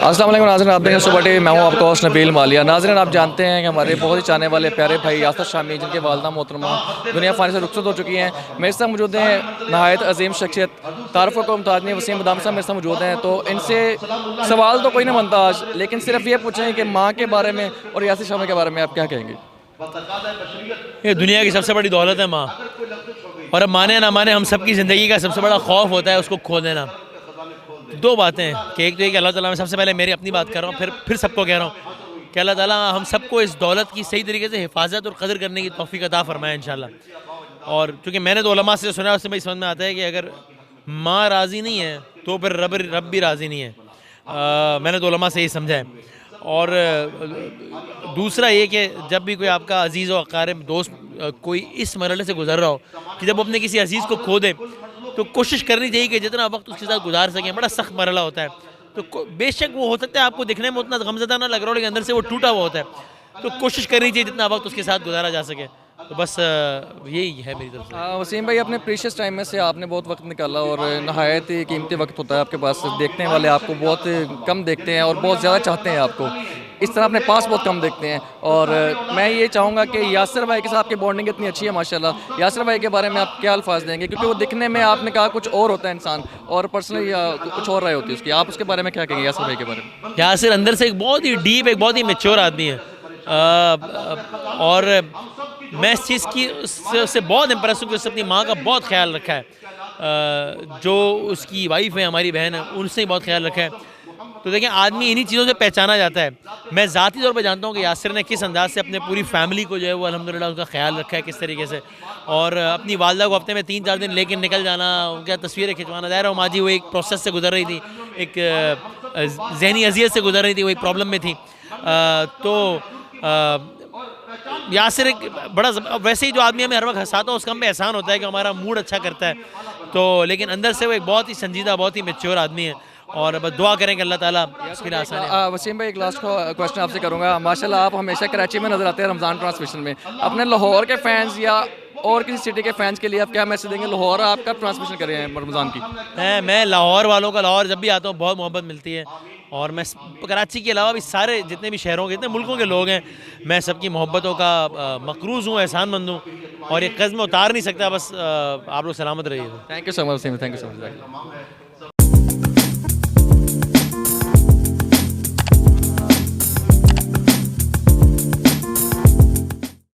अस्सलाम वालेकुम नाज़रीन, आप देखें सुबह टीवी। मैं हूं आपका होस्ट नबील मालिया। नाज़रीन, आप जानते हैं कि हमारे बहुत ही चाहने वाले प्यारे भाई यासर शामी, जिनके वालदा मोहतरमा दुनिया फ़ानी से रुखसत हो चुकी हैं, मेरे साथ मौजूद हैं नहायत अजीम शख्सियत तारफ़ को मुमताज़ वसीम बदाम साहब मेरे साथ मौजूद हैं। तो इनसे सवाल तो कोई नहीं बनता आज, लेकिन सिर्फ ये पूछें कि माँ के बारे में और यासर शामी के बारे में आप क्या कहेंगे? ये दुनिया की सबसे बड़ी दौलत है माँ। और अब माने ना माने, हम सबकी ज़िंदगी का सबसे बड़ा खौफ होता है उसको खो देना। दो बातें हैं कि एक तो ये कि अल्लाह ताला, मैं सबसे पहले मेरी अपनी बात कर रहा हूँ, फिर सबको कह रहा हूँ कि अल्लाह ताला हम सबको इस दौलत की सही तरीके से हिफाजत और कदर करने की तौफीक अता फरमाए इंशाल्लाह। और चूँकि मैंने तो उलमा से सुना है, उससे भाई समझ में आता है कि अगर माँ राज़ी नहीं है तो फिर रब भी राज़ी नहीं है। मैंने तो उलमा से यही समझा है। और दूसरा ये कि जब भी कोई आपका अजीज़ व अक़ारिब दोस्त कोई इस मरहले से गुज़र रहा हो कि जब वो अपने किसी अजीज़ को खो दे, तो कोशिश करनी चाहिए कि जितना वक्त उसके साथ गुजार सकें। बड़ा सख्त मरहला होता है, तो बेशक वो हो सकता है आपको दिखने में उतना गमज़दा ना लग रहा हो, लेकिन अंदर से वो टूटा हुआ होता है। तो कोशिश करनी चाहिए जितना वक्त उसके साथ गुजारा जा सके। तो बस यही है मेरी तरफ से। वसीम भाई, अपने प्रीशियस टाइम में से आपने बहुत वक्त निकाला और नहायत ही कीमती वक्त होता है आपके पास। देखने वाले आपको बहुत कम देखते हैं और बहुत ज़्यादा चाहते हैं आपको। इस तरह अपने पास बहुत कम देखते हैं। और मैं ये चाहूँगा कि यासर भाई के साथ आपकी बॉन्डिंग इतनी अच्छी है माशाल्लाह। यासर भाई के बारे में आप क्या अल्फाज देंगे? क्योंकि वो दिखने में आपने कहा कुछ और होता है इंसान, और पर्सनली कुछ और राय होती है उसकी। आप उसके बारे में क्या कहेंगे यासर भाई के बारे में? यासिर अंदर से एक बहुत ही डीप, एक बहुत ही मैच्योर आदमी है। और मैं इस चीज़ की उससे बहुत इम्प्रेस हूँ कि उसने अपनी माँ का बहुत ख्याल रखा है। जो उसकी वाइफ है, हमारी बहन है, उनसे ही बहुत ख्याल रखा है। तो देखें, आदमी इन्हीं चीज़ों से पहचाना जाता है। मैं ज़ाती तौर पे जानता हूँ कि यासिर ने किस अंदाज़ से अपने पूरी फैमिली को जो है वो अल्हम्दुलिल्लाह उसका ख्याल रखा है, किस तरीके से। और अपनी वालदा को हफ्ते में 3-4 दिन लेकर निकल जाना, उनकी तस्वीरें खिंचवाना। ज़ाहिर है माँ जी वो एक प्रोसेस से गुजर रही थी, एक ज़हनी अजियत से गुजर रही थी, वो एक प्रॉब्लम में थी। तो यासिर एक बड़ा वैसे ही जो आदमी हमें हर वक्त हँसाता है, उसका हमें एहसान होता है कि हमारा मूड अच्छा करता है। तो लेकिन अंदर से वो एक बहुत ही संजीदा, बहुत ही मैच्योर आदमी है। और बस दुआ करें कि अल्लाह ताला उसके लिए आसानी। वसीम भाई, एक लास्ट क्वेश्चन आपसे करूँगा। माशाल्लाह आप हमेशा कराची में नज़र आते हैं रमज़ान ट्रांसमिशन में। अपने लाहौर के फैंस या और किसी सिटी के फैंस के लिए आप क्या मैसेज देंगे? लाहौर आप कब ट्रांसमिशन कर रहे हैं रमज़ान की? मैं लाहौर वालों का, लाहौर जब भी आता हूँ बहुत मोहब्बत मिलती है। और मैं कराची के अलावा भी सारे जितने भी शहरों के, जितने मुल्कों के लोग हैं, मैं सबकी मोहब्बतों का मकरूज़ हूँ, एहसानमंद हूँ। और ये क़ज़्म उतार नहीं सकता। बस आप लोग सलामत रहिए। Thank you so much Waseem, thank you so much.